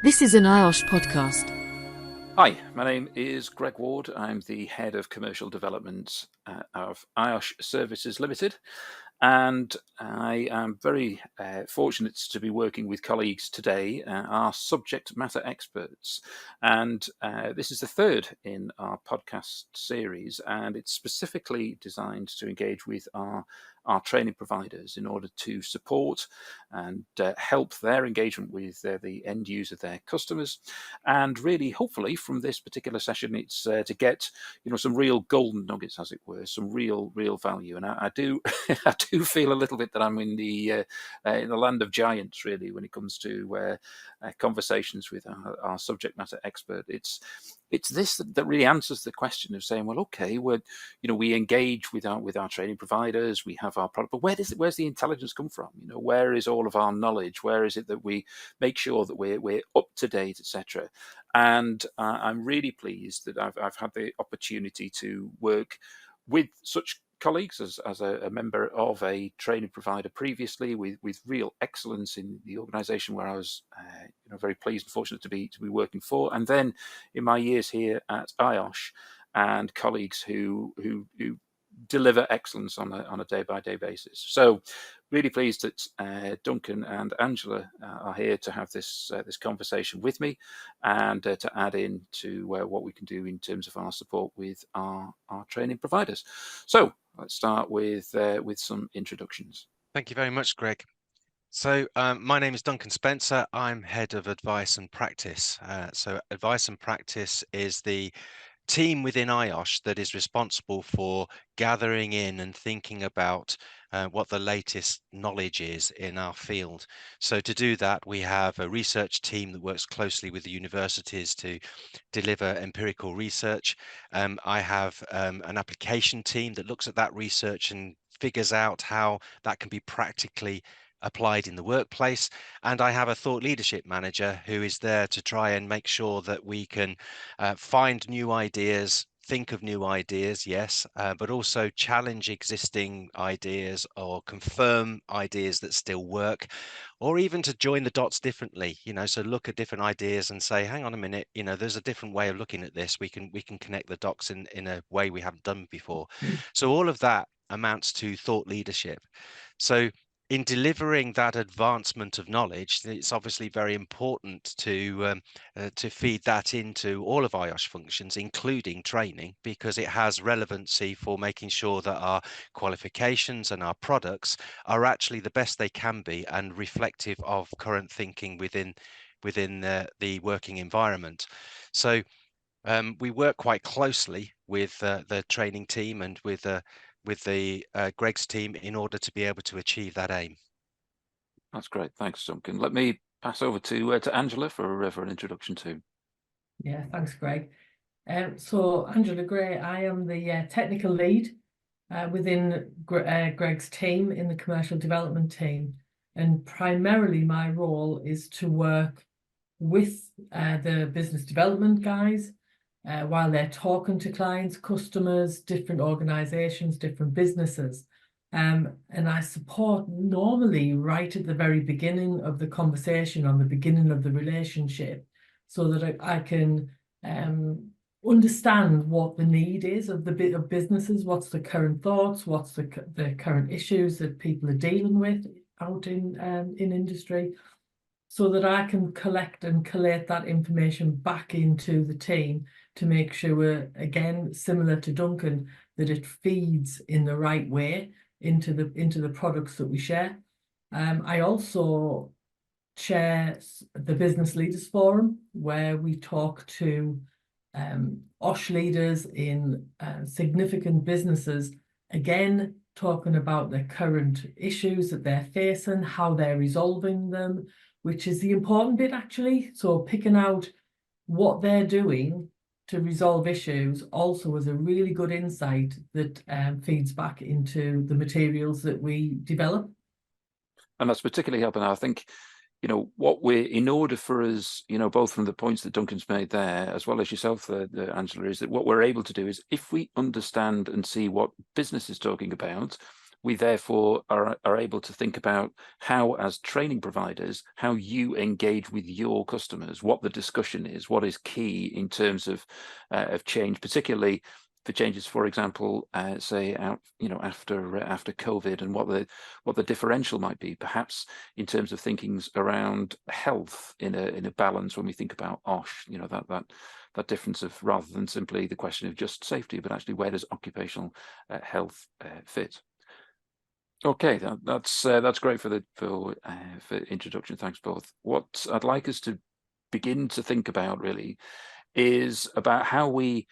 This is an IOSH podcast. Hi, my name is Greg Ward. I'm the Head of Commercial Development of IOSH Services Limited, and I am very fortunate to be working with colleagues today, our subject matter experts. And this is the third in our podcast series, and it's specifically designed to engage with our training providers in order to support and help their engagement with the end user, their customers. And really, hopefully, from this particular session, it's to get some real golden nuggets, as it were, some real value. And I do I do feel a little bit that I'm in the land of giants, really, when it comes to conversations with our subject matter expert. It's this that really answers the question of saying, well, okay, we engage with our training providers, we have our product, but where's the intelligence come from? Where is all of our knowledge? Where is it that we make sure that we're up to date, etc.? And I'm really pleased that I've had the opportunity to work with such colleagues as a member of a training provider previously, with real excellence in the organisation where I was very pleased and fortunate to be working for, and then in my years here at IOSH, and colleagues who deliver excellence on a day-by-day basis. So really pleased that Duncan and Angela are here to have this conversation with me, and to add in to what we can do in terms of our support with our training providers. So let's start with some introductions. Thank you very much, Greg. So my name is Duncan Spencer. I'm Head of Advice and Practice. So Advice and Practice is the team within IOSH that is responsible for gathering in and thinking about what the latest knowledge is in our field. So to do that, we have a research team that works closely with the universities to deliver empirical research. I have an application team that looks at that research and figures out how that can be practically applied in the workplace. And I have a thought leadership manager who is there to try and make sure that we can find new ideas, think of new ideas, yes, but also challenge existing ideas or confirm ideas that still work, or even to join the dots differently, so look at different ideas and say, hang on a minute, there's a different way of looking at this. We can connect the dots in a way we haven't done before. So all of that amounts to thought leadership. So in delivering that advancement of knowledge, it's obviously very important to feed that into all of IOSH functions, including training, because it has relevancy for making sure that our qualifications and our products are actually the best they can be and reflective of current thinking within the working environment. So we work quite closely with the training team and with the Greg's team in order to be able to achieve that aim. That's great. Thanks, Duncan. Let me pass over to Angela for an introduction too. Yeah, thanks, Greg. So Angela Gray, I am the technical lead within Greg's team in the commercial development team. And primarily my role is to work with the business development guys while they're talking to clients, customers, different organizations, different businesses. And I support normally right at the very beginning of the conversation, on the beginning of the relationship, so that I can understand what the need is of businesses, what's the current thoughts, what's the current issues that people are dealing with out in industry, so that I can collect and collate that information back into the team to make sure, again, similar to Duncan, that it feeds in the right way into the products that we share. I also chair the Business Leaders Forum, where we talk to OSH leaders in significant businesses, again, talking about the current issues that they're facing, how they're resolving them, which is the important bit, actually. So picking out what they're doing to resolve issues also is a really good insight that feeds back into the materials that we develop. And that's particularly helping. I think, what in order for us, both from the points that Duncan's made there, as well as yourself, Angela, is that what we're able to do is, if we understand and see what business is talking about, we therefore are able to think about how, as training providers, how you engage with your customers, what the discussion is, what is key in terms of change, particularly for changes, for example, say after COVID, and what the differential might be, perhaps in terms of thinkings around health in a balance when we think about OSH. That difference of, rather than simply the question of just safety, but actually where does occupational health fit? Okay, that's great for introduction. Thanks both. What I'd like us to begin to think about really is about how we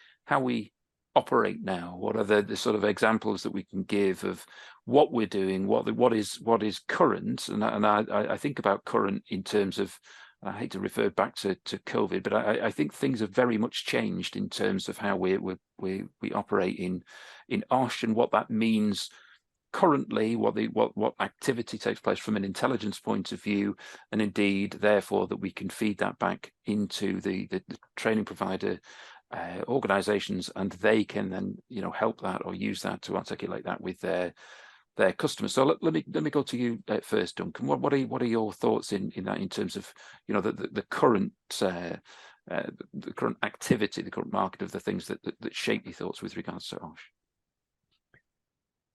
operate now. What are the sort of examples that we can give of what we're doing, what is current, and I think about current in terms of, I hate to refer back to COVID, but I think things have very much changed in terms of how we operate in OSH, and what that means currently, what activity takes place from an intelligence point of view, and indeed therefore that we can feed that back into the training provider organizations, and they can then help that or use that to articulate that with their customers. So let me go to you first, Duncan. What are your thoughts in that, in terms of the current the current activity, the current market of the things that shape your thoughts with regards to OSH?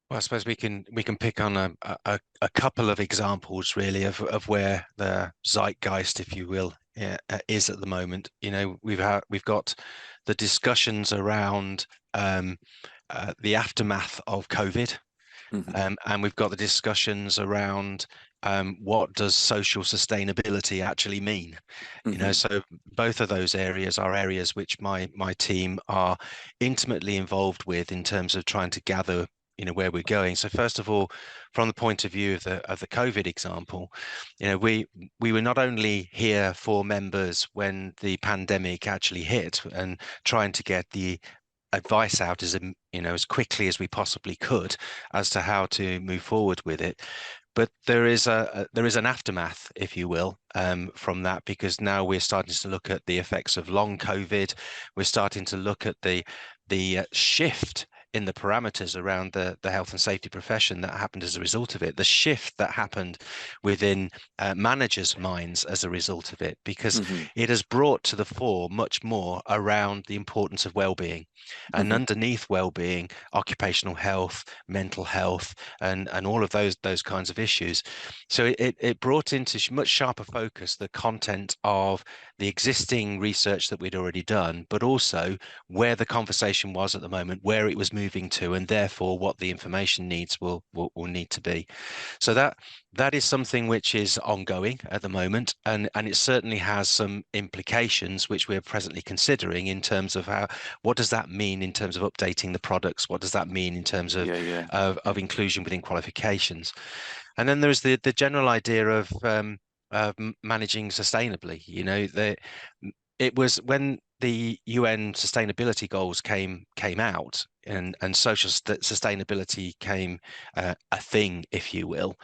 Well, I suppose we can pick on a couple of examples really of where the zeitgeist, if you will, is at the moment. We've got the discussions around the aftermath of COVID, and we've got the discussions around what does social sustainability actually mean. So both of those areas are areas which my team are intimately involved with in terms of trying to gather where we're going. So first of all, from the point of view of the COVID example, we were not only here for members when the pandemic actually hit and trying to get the advice out as quickly as we possibly could as to how to move forward with it, but there is an aftermath, if you will, from that, because now we're starting to look at the effects of long COVID. We're starting to look at the shift in the parameters around the health and safety profession that happened as a result of it, the shift that happened within managers' minds as a result of it, because it has brought to the fore much more around the importance of well-being, and underneath well-being, occupational health, mental health, and all of those kinds of issues. So it brought into much sharper focus the content of the existing research that we'd already done, but also where the conversation was at the moment, where it was moving to, and therefore what the information needs will need to be. So that is something which is ongoing at the moment, and it certainly has some implications which we're presently considering in terms of what does that mean in terms of updating the products, what does that mean in terms of inclusion within qualifications. And then there's the general idea of managing sustainably. It was when the UN sustainability goals came out, and social sustainability came a thing, if you will.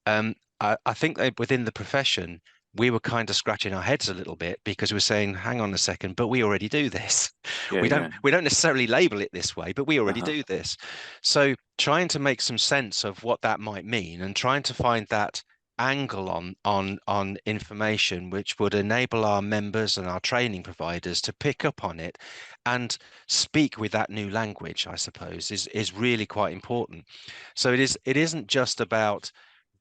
I think that within the profession, we were kind of scratching our heads a little bit, because we're saying, hang on a second, but we already do this. We don't necessarily label it this way, but we already do this. So trying to make some sense of what that might mean, and trying to find that angle on information which would enable our members and our training providers to pick up on it and speak with that new language, I suppose, is really quite important. So it isn't just about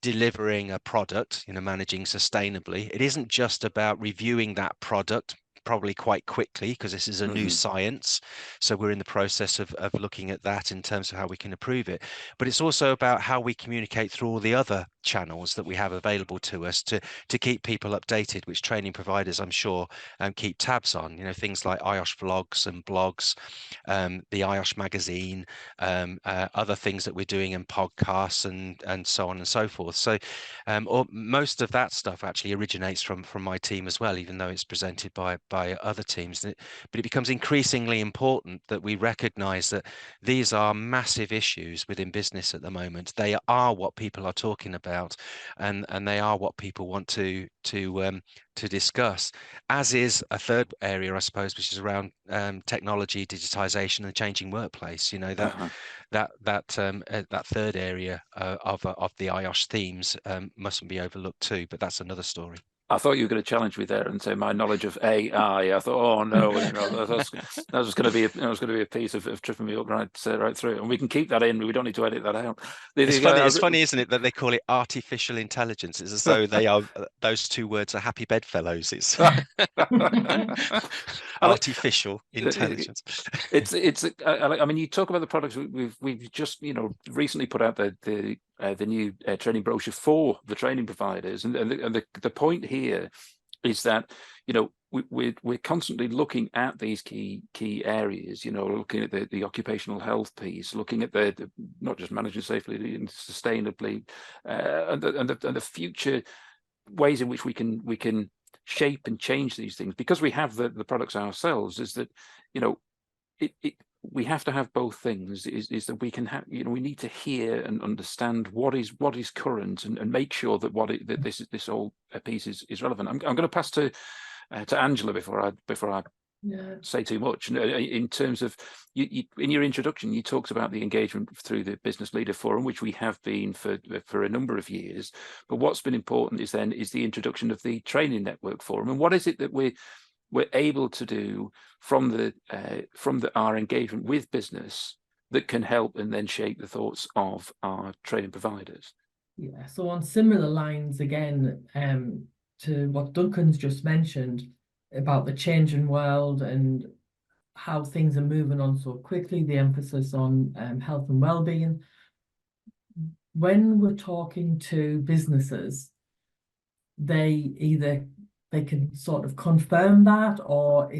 delivering a product, managing sustainably. It isn't just about reviewing that product probably quite quickly, because this is a new science. So we're in the process of looking at that in terms of how we can improve it. But it's also about how we communicate through all the other channels that we have available to us to keep people updated, which training providers, I'm sure, keep tabs on. Things like IOSH vlogs and blogs, the IOSH magazine, other things that we're doing in podcasts and so on and so forth. So most of that stuff actually originates from my team as well, even though it's presented by other teams. But it becomes increasingly important that we recognize that these are massive issues within business at the moment. They are what people are talking about. about, and they are what people want to discuss. As is a third area, I suppose, which is around technology, digitization, and changing workplace. You know, that third area of the IOSH themes mustn't be overlooked too. But that's another story. I thought you were going to challenge me there and say my knowledge of AI. I thought, oh no, that was going to be a piece of tripping me up right through. And we can keep that in. We don't need to edit that out. It's funny, isn't it, that they call it artificial intelligence? It's as though they are those two words are happy bedfellows. It's artificial intelligence. I mean, you talk about the products we've just recently put out the new training brochure for the training providers, and the point here is that we're constantly looking at these key areas, looking at the occupational health piece, looking at the not just managing safely and sustainably, and the future ways in which we can shape and change these things, because we have the products ourselves. Is that we have to have both things. Is that we can have, we need to hear and understand what is current, and make sure that this whole piece is relevant. I'm going to pass to Angela before I say too much. In terms of in your introduction, you talked about the engagement through the Business Leader Forum, which we have been for a number of years. But what's been important is the introduction of the Training Network Forum, and what is it that we're able to do from our engagement with business that can help and then shape the thoughts of our training providers. Yeah, so on similar lines again, to what Duncan's just mentioned about the changing world and how things are moving on so quickly, the emphasis on health and well-being. When we're talking to businesses, they can sort of confirm that, or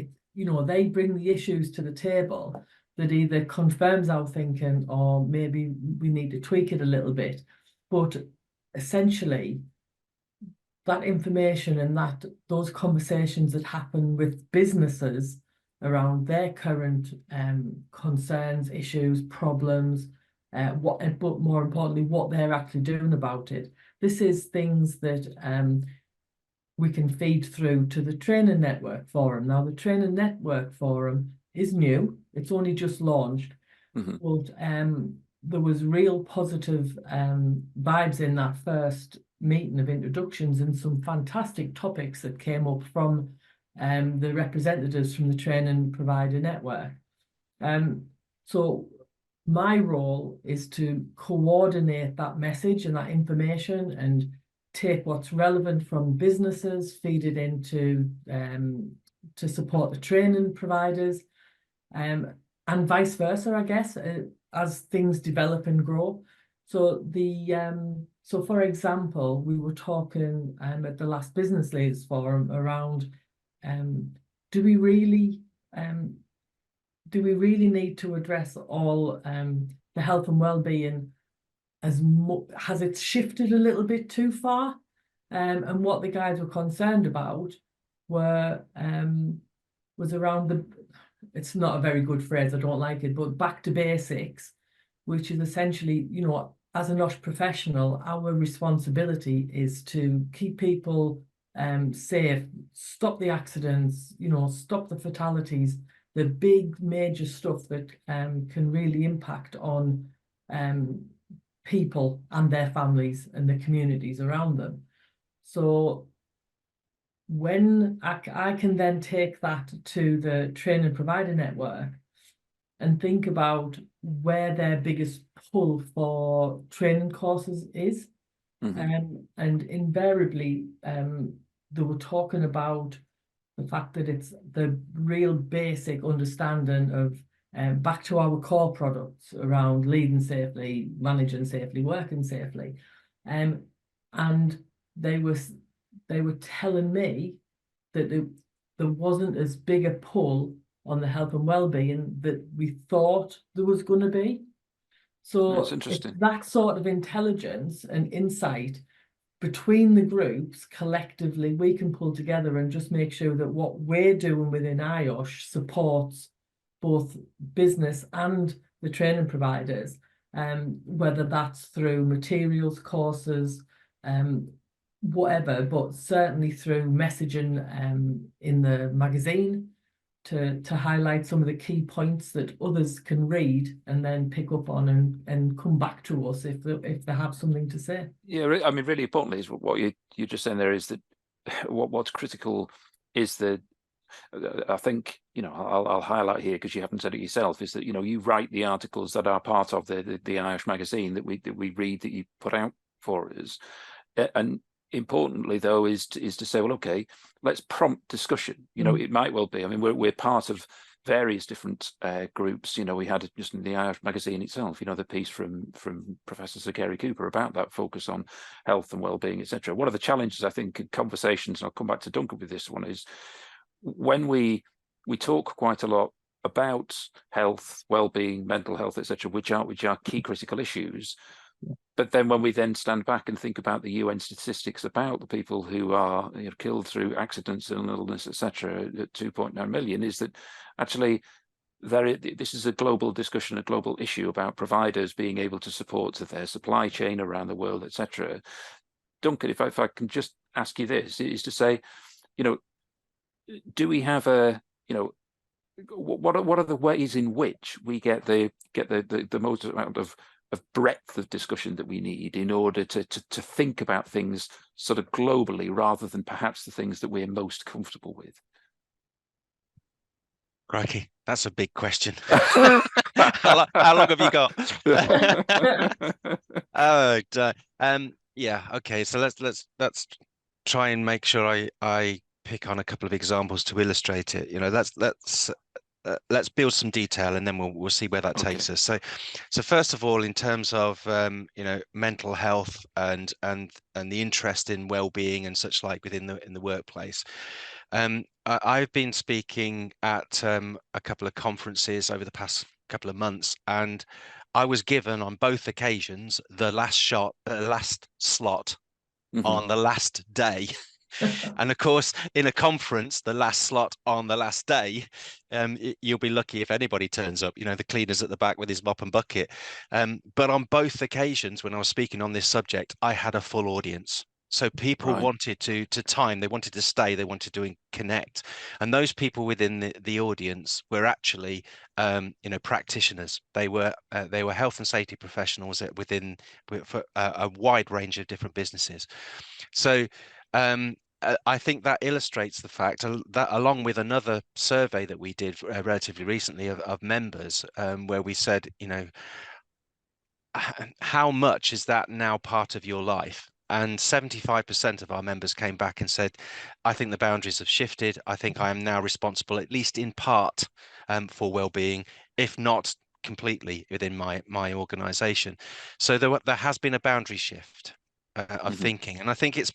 they bring the issues to the table that either confirms our thinking, or maybe we need to tweak it a little bit. But essentially, that information and those conversations that happen with businesses around their current concerns, issues, problems, but more importantly, what they're actually doing about it. This is things that we can feed through to the Training Network Forum. Now, the Training Network Forum is new. It's only just launched. But there was real positive vibes in that first meeting of introductions, and some fantastic topics that came up from the representatives from the Training Provider Network. So my role is to coordinate that message and that information, and take what's relevant from businesses, feed it into to support the training providers, and vice versa, I guess, as things develop and grow. So so for example, we were talking at the last Business Leaders Forum around do we really need to address all the health and well-being has it shifted a little bit too far? And what the guys were concerned about was around it's not a very good phrase, I don't like it, but back to basics, which is essentially, as an OSH professional, our responsibility is to keep people safe, stop the accidents, stop the fatalities, the big major stuff that can really impact on people and their families and the communities around them. So when I can then take that to the Training Provider Network and think about where their biggest pull for training courses is. And invariably, they were talking about the fact that it's the real basic understanding of back to our core products around leading safely, managing safely, working safely. And they were telling me that there wasn't as big a pull on the health and well-being that we thought there was going to be. So that's interesting. That sort of intelligence and insight between the groups collectively we can pull together and just make sure that what we're doing within IOSH supports both business and the training providers, whether that's through materials, courses, whatever, but certainly through messaging in the magazine to highlight some of the key points that others can read and then pick up on and come back to us if they have something to say. Yeah, I mean, really importantly is what you're just saying there is that what's critical is that I think, I'll highlight here because you haven't said it yourself, is that, you write the articles that are part of the IOSH magazine that we read, that you put out for us. And importantly, though, is to say, well, okay, let's prompt discussion. It might well be. I mean, we're part of various different groups. We had just in the IOSH magazine itself, the piece from Professor Sir Gary Cooper about that focus on health and well-being, etc. One of the challenges, I think, in conversations, and I'll come back to Duncan with this one, is when we talk quite a lot about health, well-being, mental health, etc., which are key critical issues. But then when we then stand back and think about the UN statistics about the people who are killed through accidents and illness, etc., at 2.9 million, is that actually this is a global discussion, a global issue about providers being able to support their supply chain around the world, etc. Duncan, if I can just ask you this, is to say, do we have what are the ways in which we get the most amount of breadth of discussion that we need in order to think about things sort of globally rather than perhaps the things that we're most comfortable with? Crikey, that's a big question. How long have you got? Yeah, okay. So let's try and make sure I pick on a couple of examples to illustrate it. Let's build some detail and then we'll see where that takes us. So first of all, in terms of mental health and the interest in well-being and such like within the workplace, I've been speaking at a couple of conferences over the past couple of months, and I was given on both occasions the last slot on the last day. And of course, in a conference, the last slot on the last day, you'll be lucky if anybody turns up, the cleaner's at the back with his mop and bucket. But on both occasions, when I was speaking on this subject, I had a full audience. So people wanted to time, they wanted to stay, they wanted to connect. And those people within the audience were actually, practitioners. They were health and safety professionals within for a wide range of different businesses. So I think that illustrates the fact that, along with another survey that we did relatively recently of members, where we said, how much is that now part of your life? And 75% of our members came back and said, I think the boundaries have shifted. I think I am now responsible, at least in part, for well-being, if not completely within my organization. So there has been a boundary shift of thinking, and I think it's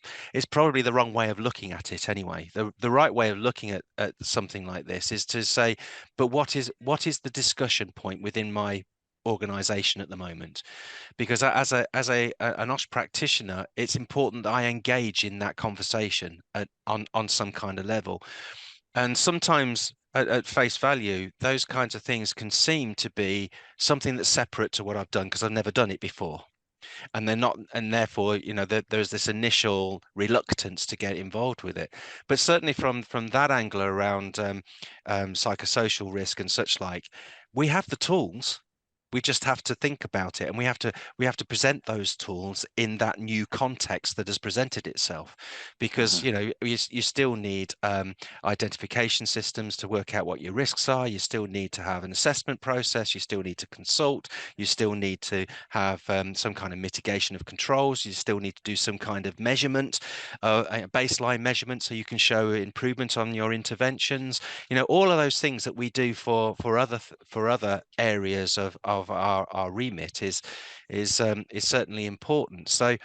probably the wrong way of looking at it anyway. The right way of looking at something like this is to say, but what is the discussion point within my organization at the moment? Because as an OSH practitioner, it's important that I engage in that conversation on some kind of level. And sometimes at face value, those kinds of things can seem to be something that's separate to what I've done because I've never done it before. And they're not, and therefore, there's this initial reluctance to get involved with it. But certainly from that angle around psychosocial risk and such like, we have the tools. We just have to think about it, and we have to present those tools in that new context that has presented itself, because you still need identification systems to work out what your risks are. You still need to have an assessment process. You still need to consult. You still need to have some kind of mitigation of controls. You still need to do some kind of measurement, a baseline measurement, so you can show improvement on your interventions. All of those things that we do for other areas of our remit is certainly important. So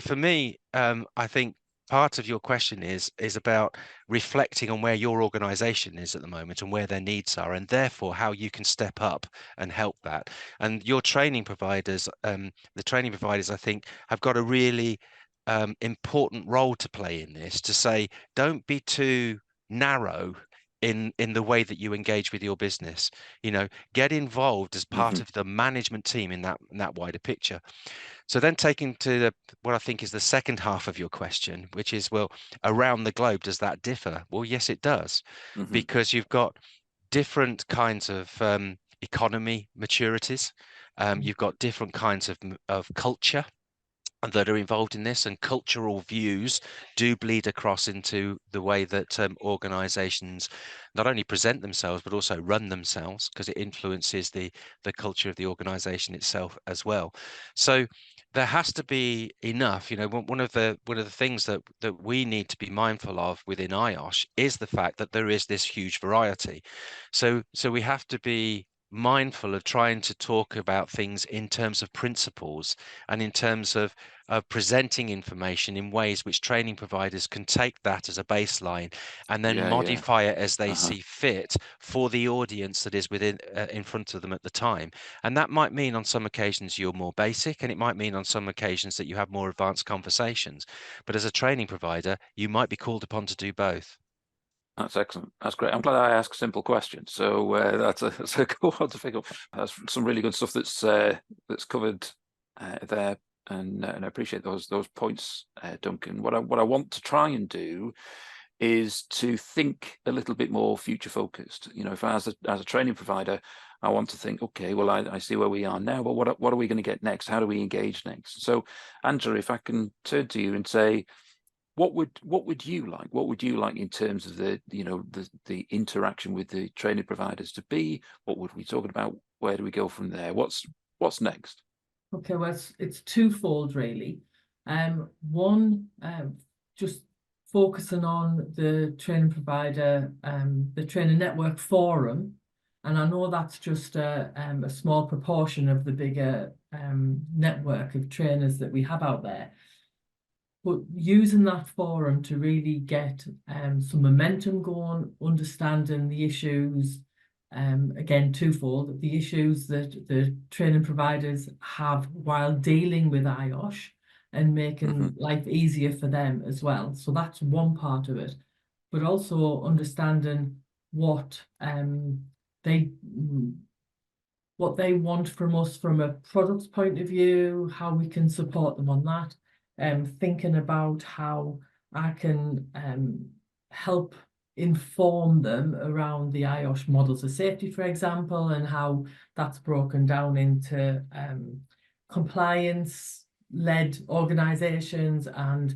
for me, I think part of your question is about reflecting on where your organization is at the moment and where their needs are, and therefore how you can step up and help that. And your training providers, the training providers, I think, have got a really important role to play in this, to say, don't be too narrow in the way that you engage with your business. You know, get involved as part Hmm. of the management team in that wider picture. So then taking to what I think is the second half of your question, which is, well, around the globe, does that differ? Well, yes, it does, Hmm. because you've got different kinds of economy maturities. You've got different kinds of culture that are involved in this, and cultural views do bleed across into the way that organizations not only present themselves but also run themselves, because it influences the culture of the organization itself as well. So there has to be enough. You know, one of the things that we need to be mindful of within IOSH is the fact that there is this huge variety. So we have to be mindful of trying to talk about things in terms of principles and in terms of presenting information in ways which training providers can take that as a baseline and then Yeah, yeah. modify it as they Uh-huh. see fit for the audience that is within in front of them at the time. And that might mean on some occasions you're more basic, and it might mean on some occasions that you have more advanced conversations. But as a training provider, you might be called upon to do both. That's excellent. That's great. I'm glad I asked simple questions. So that's a cool one to pick up. That's some really good stuff that's covered there, and I appreciate those points, Duncan. What I want to try and do is to think a little bit more future focused. You know, if as a training provider, I want to think, okay, well, I see where we are now, but what are we going to get next? How do we engage next? So, Angela, if I can turn to you and say, what would you like? What would you like in terms of the interaction with the training providers to be? What would we talking about? Where do we go from there? What's next? Okay, well, it's twofold really. One, just focusing on the training provider, the training network forum, and I know that's just a small proportion of the bigger network of trainers that we have out there. But using that forum to really get some momentum going, understanding the issues, again, twofold, the issues that the training providers have while dealing with IOSH and making life easier for them as well. So that's one part of it. But also understanding what they what they want from us from a products point of view, how we can support them on that, thinking about how I can help inform them around the IOSH models of safety, for example, and how that's broken down into compliance-led organisations and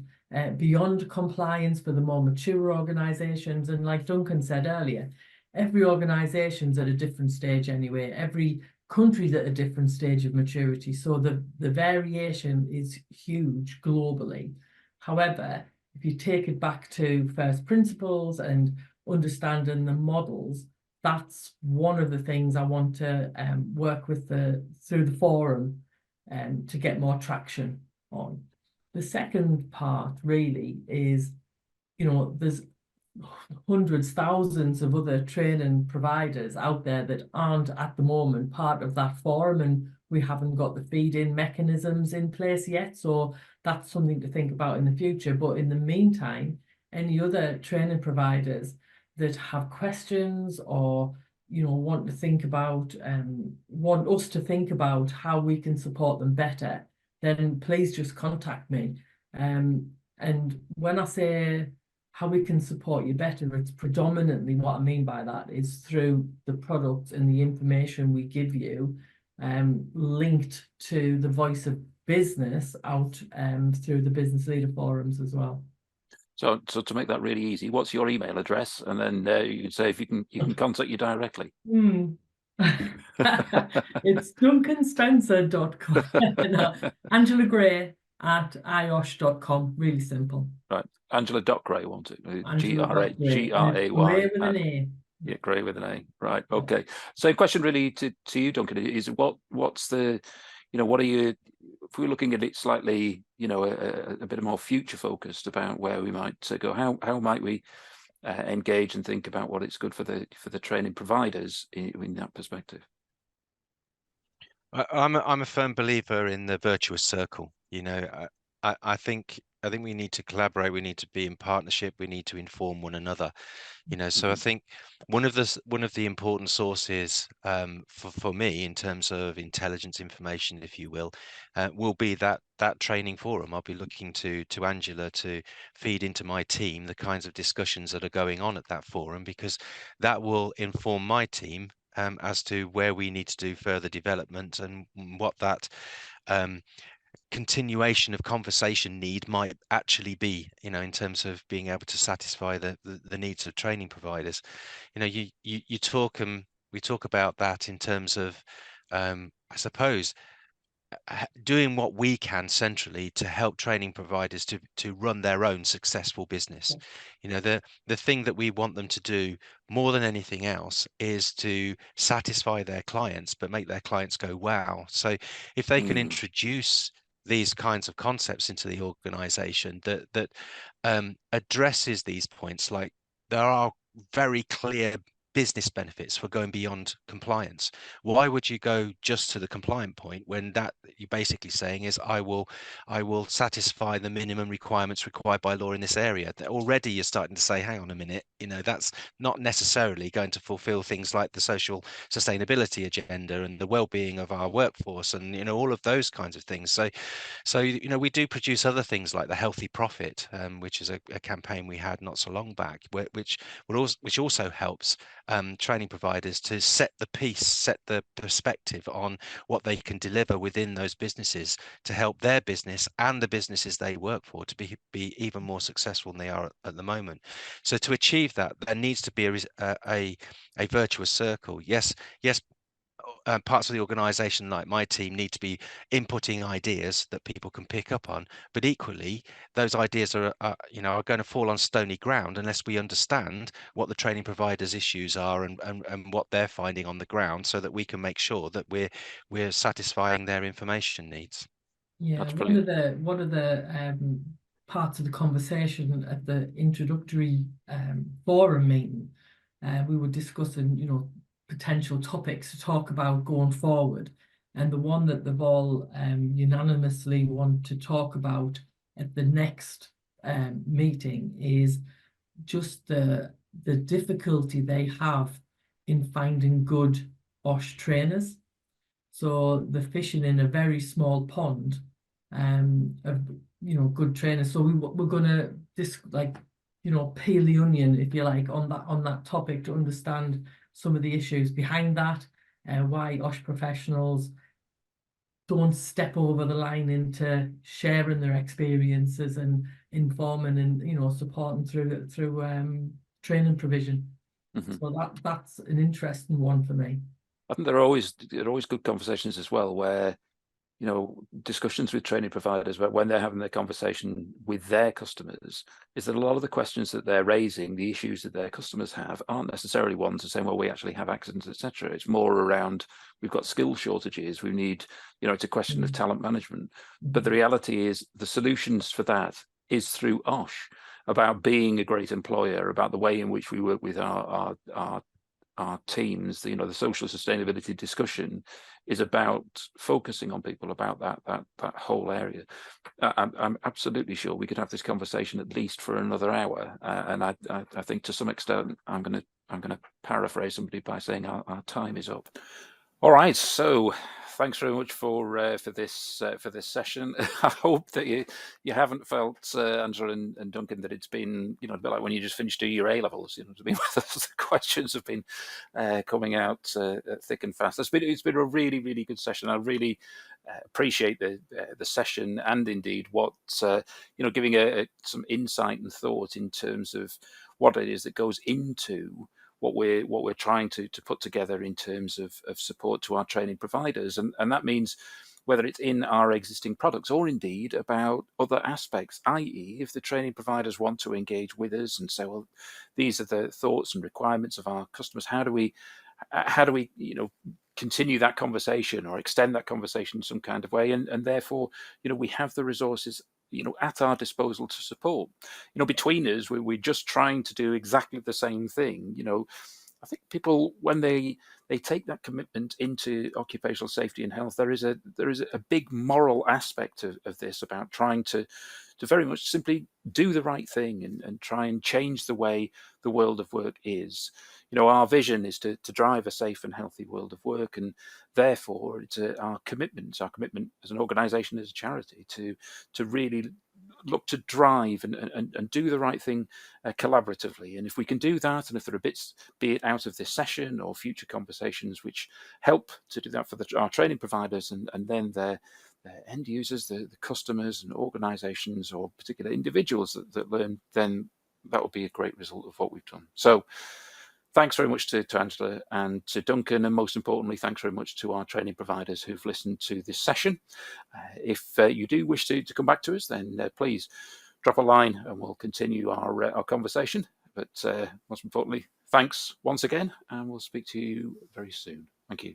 beyond compliance for the more mature organisations. And like Duncan said earlier, every organisation's at a different stage anyway. Every countries at a different stage of maturity. So the variation is huge globally. However, if you take it back to first principles and understanding the models, that's one of the things I want to work with through the forum to get more traction on. The second part really is, you know, there's hundreds, thousands of other training providers out there that aren't at the moment part of that forum, and we haven't got the feed-in mechanisms in place yet. So that's something to think about in the future. But in the meantime, any other training providers that have questions or want to think about want us to think about how we can support them better, then please just contact me. And when I say how we can support you better, it's predominantly what I mean by that is through the products and the information we give you, linked to the voice of business out through the business leader forums as well. So to make that really easy, what's your email address? And then you can say if you can contact you directly. It's duncanspencer.com. No, Angela Gray at iosh.com. Really simple. Right, Angela.Gray, won't it? Angela.Gray. Gray Gray with an A. Yeah, Gray with an A. Right. Okay. So, question really to you, Duncan, is what's the, what are you? If we're looking at it slightly, a bit more future focused about where we might go, how might we engage and think about what it's good for the training providers in that perspective? I'm a firm believer in the virtuous circle. I think think we need to collaborate. We need to be in partnership. We need to inform one another. So I think one of the important sources for me in terms of intelligence information, if you will be that training forum. I'll be looking to Angela to feed into my team the kinds of discussions that are going on at that forum, because that will inform my team as to where we need to do further development and what that continuation of conversation need might actually be, in terms of being able to satisfy the needs of training providers. You talk we talk about that in terms of I suppose doing what we can centrally to help training providers to run their own successful business. The thing that we want them to do more than anything else is to satisfy their clients, but make their clients go, wow. So if they can introduce these kinds of concepts into the organization that addresses these points, like there are very clear business benefits for going beyond compliance. Why would you go just to the compliant point when that you're basically saying is I will satisfy the minimum requirements required by law in this area? That already you're starting to say, hang on a minute, that's not necessarily going to fulfill things like the social sustainability agenda and the well-being of our workforce and all of those kinds of things. So we do produce other things like the Healthy Profit, which is a campaign we had not so long back, which also helps training providers to set the perspective on what they can deliver within those businesses to help their business and the businesses they work for to be even more successful than they are at the moment. So to achieve that, there needs to be a virtuous circle. Yes, parts of the organization like my team need to be inputting ideas that people can pick up on, but equally those ideas are going to fall on stony ground unless we understand what the training providers' issues are and what they're finding on the ground, so that we can make sure that we're satisfying their information needs. Yeah, That's one of brilliant. the parts of the conversation at the introductory forum meeting, we were discussing, potential topics to talk about going forward, and the one that they've all unanimously want to talk about at the next meeting is just the difficulty they have in finding good OSH trainers. So they're fishing in a very small pond of good trainers. So we're gonna peel the onion, if you like, on that topic to understand some of the issues behind that, why OSH professionals don't step over the line into sharing their experiences and informing and supporting through training provision. So that's an interesting one for me. I think there are always good conversations as well, where discussions with training providers, but when they're having their conversation with their customers, is that a lot of the questions that they're raising, the issues that their customers have, aren't necessarily ones of saying, well, we actually have accidents, etc. It's more around, we've got skill shortages, we need, it's a question of talent management. But the reality is the solutions for that is through OSH, about being a great employer, about the way in which we work with our teams. The social sustainability discussion is about focusing on people, about that whole area. I'm absolutely sure we could have this conversation at least for another hour, and I think to some extent I'm going to paraphrase somebody by saying our time is up. All right, so thanks very much for this session. I hope that you haven't felt, Angela and Duncan, that it's been a bit like when you just finished your A levels. The questions have been coming out thick and fast. It's been a really, really good session. I really appreciate the session, and indeed what giving some insight and thought in terms of what it is that goes into what we're trying to put together in terms of support to our training providers, and that means whether it's in our existing products or indeed about other aspects, i.e. if the training providers want to engage with us and say, well, these are the thoughts and requirements of our customers, how do we continue that conversation or extend that conversation in some kind of way, and therefore we have the resources at our disposal to support. Between us, we're just trying to do exactly the same thing. I think people, when they take that commitment into occupational safety and health, there is a big moral aspect of this, about trying to very much simply do the right thing and try and change the way the world of work is. Our vision is to drive a safe and healthy world of work, and therefore it's our commitment as an organisation, as a charity, to really look to drive and do the right thing collaboratively. And if we can do that, and if there are bits, be it out of this session or future conversations, which help to do that for our training providers and then their end users, the customers and organisations or particular individuals that learn, then that will be a great result of what we've done. So thanks very much to Angela and to Duncan, and most importantly, thanks very much to our training providers who've listened to this session. If you do wish to come back to us, then please drop a line and we'll continue our conversation. But most importantly, thanks once again, and we'll speak to you very soon. Thank you.